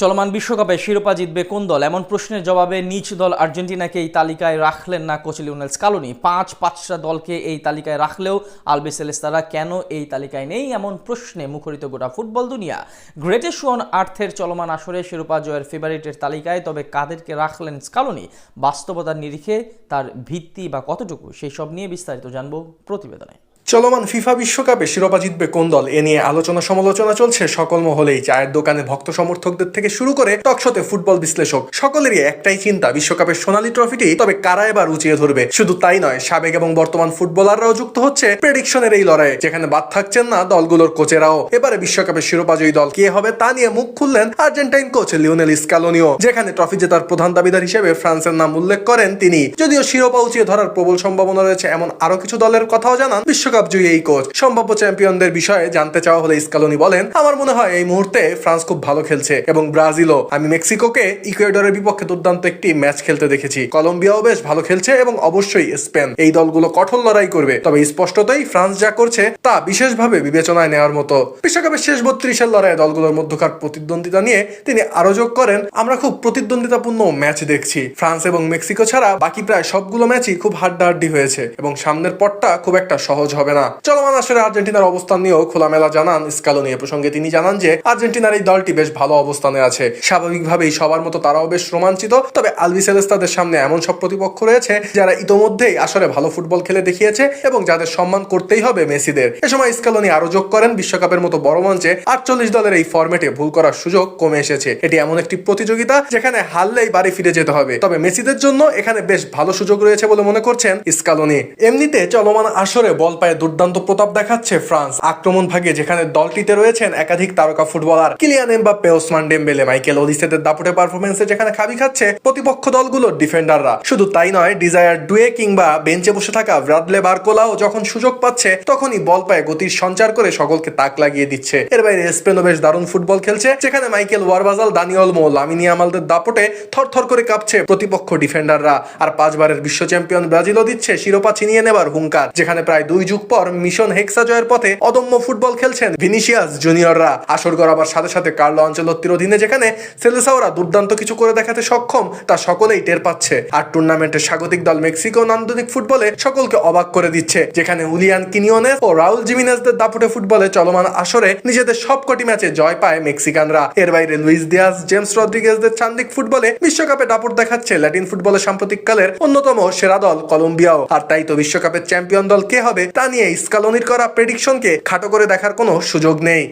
চলমান বিশ্বকাপে শিরোপা জিতবে কোন দল, এমন প্রশ্নের জবাবে নিজ দল আর্জেন্টিনাকে এই তালিকায় রাখলেন না কোচ লিওনেল স্কালোনি। পাঁচটা দলকে এই তালিকায় রাখলেও আলবিসেলেস্তারা কেন এই তালিকায় নেই, এমন প্রশ্নে মুখরিত গোটা ফুটবল দুনিয়া। গ্রেটেস্ট ওয়ান আর্থের চলমান আসরে শিরোপা জয়ের ফেভারিটের তালিকায় তবে কাদেরকে রাখলেন স্কালোনি, বাস্তবতার নিরিখে তার ভিত্তি বা কতটুকু, সেই সব নিয়ে বিস্তারিত জানবো প্রতিবেদনে। চলমান ফিফা বিশ্বকাপে শিরোপা জিতবে কোন দল এ নিয়ে আলোচনা সমালোচনা চলছে সকল মহলেই। চায়ের দোকানে ভক্ত সমর্থকদের থেকে শুরু করে টকশোতে ফুটবল বিশ্লেষক, সকলেরই একটাই চিন্তা, বিশ্বকাপের সোনালী ট্রফিটি তবে কারা এবার উঁচিয়ে ধরবে। শুধু তাই নয়, সাবেক এবং বর্তমান ফুটবলাররাও যুক্ত হচ্ছে প্রেডিকশনের এই লড়াইয়ে, যেখানে বাদ থাকছেন না দলগুলোর কোচেরাও। এবারে বিশ্বকাপের শিরোপাজয়ী দল কে হবে তা নিয়ে মুখ খুললেন আর্জেন্টাইন কোচ লিওনেল স্কালোনিও, যেখানে ট্রফি জেতার প্রধান দাবিদার হিসেবে ফ্রান্সের নাম উল্লেখ করেন তিনি। যদিও শিরোপা উঁচিয়ে ধরার প্রবল সম্ভাবনা রয়েছে এমন আরো কিছু দলের কথাও জানান বিশ্বকাপ জয়ী এই কোচ। সম্ভাব্য চ্যাম্পিয়নদের বিষয়ে জানতে চাওয়া হলে স্কালোনি বলেন, আমার মনে হয় এই মুহূর্তে ফ্রান্স খুব ভালো খেলছে এবং ব্রাজিলও। আমি মেক্সিকোকে ইকুয়েডরের বিপক্ষে দুর্দান্ত একটি ম্যাচ খেলতে দেখেছি। কলম্বিয়াও বেশ ভালো খেলছে এবং অবশ্যই স্পেন। এই দলগুলো কঠোর লড়াই করবে, তবে স্পষ্টতই ফ্রান্স যা করছে তা বিশেষভাবে বিবেচনায় নেওয়ার মতো। বিশ্বকাপের শেষ 32-এর লড়াইয়ে দলগুলোর মধ্যকার প্রতিদ্বন্দ্বিতা নিয়ে তিনি আরো যোগ করেন, আমরা খুব প্রতিদ্বন্দ্বিতাপূর্ণ ম্যাচ দেখছি। ফ্রান্স এবং মেক্সিকো ছাড়া বাকি প্রায় সবগুলো ম্যাচই খুব হাড্ডাহাড্ডি হয়েছে এবং সামনের পথটা খুব একটা সহজ হবে না। চলমান আসরে আর্জেন্টিনার অবস্থান নিয়েও খোলামেলা জানান স্কালোনি। এ প্রসঙ্গে তিনি জানান যে আর্জেন্টিনার এই দলটি বেশ ভালো অবস্থানে আছে, স্বাভাবিকভাবেই সবার মতো তারাও বেশ রোমাঞ্চিত। তবে আলবিসেলেস্তাদের সামনে এমন সব প্রতিপক্ষ রয়েছে যারা ইতোমধ্যেই আসরে ভালো ফুটবল খেলে দেখিয়েছে এবং যাদের সম্মান করতেই হবে মেসিদের। এ সময় স্কালোনি আরো যোগ করেন, বিশ্বকাপের মতো বড় মঞ্চে 48 দলের এই ফরম্যাটে ভুল করার সুযোগ কমে এসেছে। এটি এমন একটি প্রতিযোগিতা যেখানে হারলেই বাড়ি ফিরে যেতে হবে, তবে মেসিদের জন্য এখানে বেশ ভালো সুযোগ রয়েছে বলে মনে করছেন স্কালোনি। এমনিতে চলমান আসরে বল পায়ে দুর্দান্ত প্রতাপ দেখাচ্ছে ফ্রান্স। আক্রমণ ভাগে যেখানে দলটিতে রয়েছেন একাধিক তারকা footballer, Kylian Mbappe, Ousmane Dembele, Michael ওলিসেদের দাপুটে পারফরমেন্সে যেখানে খাবি খাচ্ছে প্রতিপক্ষ দলগুলোর ডিফেন্ডাররা। শুধু তাই নয়, ডিজায়ার ডুয়ে কিংবা বেঞ্চে বসে থাকা ব্রাডলে বারকোলাও যখন সুযোগ পাচ্ছে তখনই বল পায়ে গতির সঞ্চার করে সকলকে তাক লাগিয়ে দিচ্ছে। এর বাইরে স্পেনও বেশ দারুণ ফুটবল খেলছে, যেখানে মাইকেল ওয়ারবাজাল, দানি ওলমো, লামিনী ইয়ামালদের দাপটে থরথর করে কাঁপছে প্রতিপক্ষ ডিফেন্ডাররা। আর 5 বারের বিশ্ব চ্যাম্পিয়ন ব্রাজিলও দিচ্ছে শিরোপা ছিনিয়ে নেবার হুঙ্কার, যেখানে প্রায় 2 যুগ পর মিশন হেক্সা জয়ের পথে অদম্য ফুটবল খেলছেন ভিনিসিয়াস জুনিয়ররা। আসর গড়াবার সাথে সাথে কার্লো আনচেলত্তির অধীনে যেখানে সেলেসাওরা দুর্দান্ত কিছু করে দেখাতে সক্ষম তা সকলেই টের পাচ্ছে। আর টুর্নামেন্টের স্বাগতিক দল মেক্সিকো নান্দনিক ফুটবলে সকলকে অবাক করে দিচ্ছে, যেখানে হুলিয়ান কিনিওনেস ও রাউল জিমিনেজদের দাপুটে ফুটবলে চলমান আসরে নিজেদের সবকটি ম্যাচে জয় পায় মেক্সিকানরা। এর বাইরে লুইস দিয়াজ, জেমস রদ্রিগেজদের চান্দিক ফুটবলে বিশ্বকাপে দাপট দেখাচ্ছে ল্যাটিন ফুটবলের সাম্প্রতিককালের অন্যতম সেরা দল কলম্বিয়াও। আর তাই তো বিশ্বকাপের চ্যাম্পিয়ন দল কে হবে তা নিয়ে স্কালোনির করা প্রেডিকশনকে খাটো করে দেখার কোনো সুযোগ নেই।